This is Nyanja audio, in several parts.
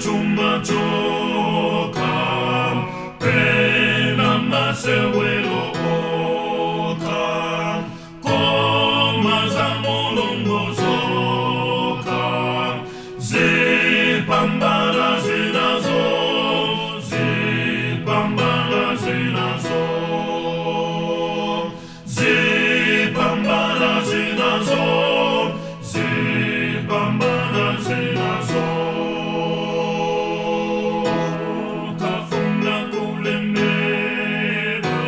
chuma choka pena masewelo oka koma za mulongozoka zipambana zinazo zipambana zinazo zipambana zinazo zipambana zinazo kafuna kulemera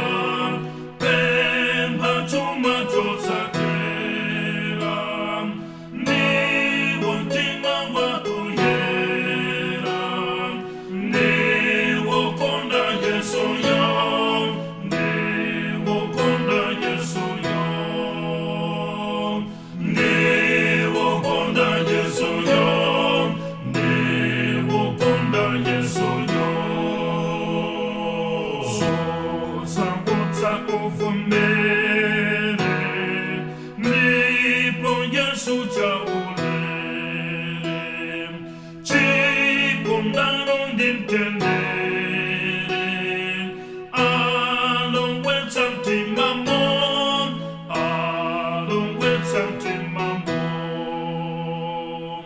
pemba chuma chosakera ni wontima wakuyera ni wokonda yeso yo ni wokonda yeso yo ni wokonda yeso yo ni wokonda yeso yo sangota ufumere nipo yesu chaulele chikundano ndintendere alowetsantimamon alowetsantimamon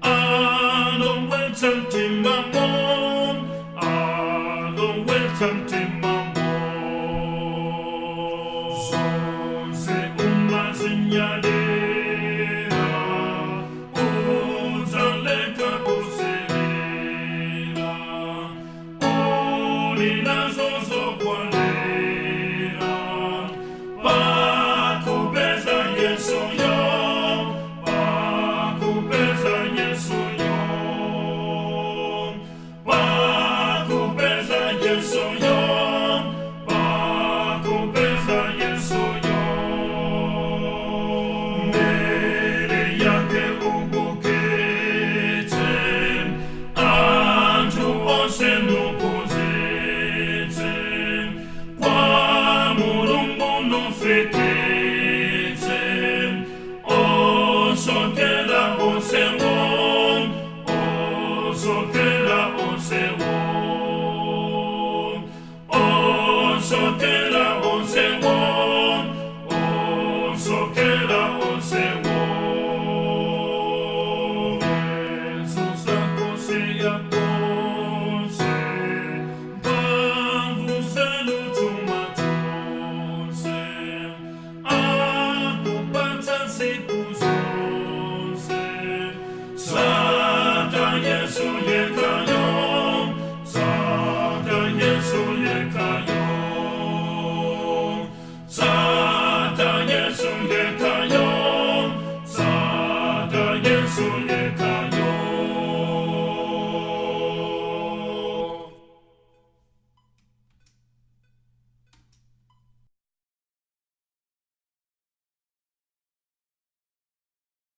alowetsantimamon alowetsantimamon zonse umazinyalera uzaleka kuselera ulinazo zokwalera pakupeza yesu yo pakupeza yesu yo pakupeza yesu yo pakupeza yesu yo mbele yake ubukete antu onse nukuzete kwa mulungu nufete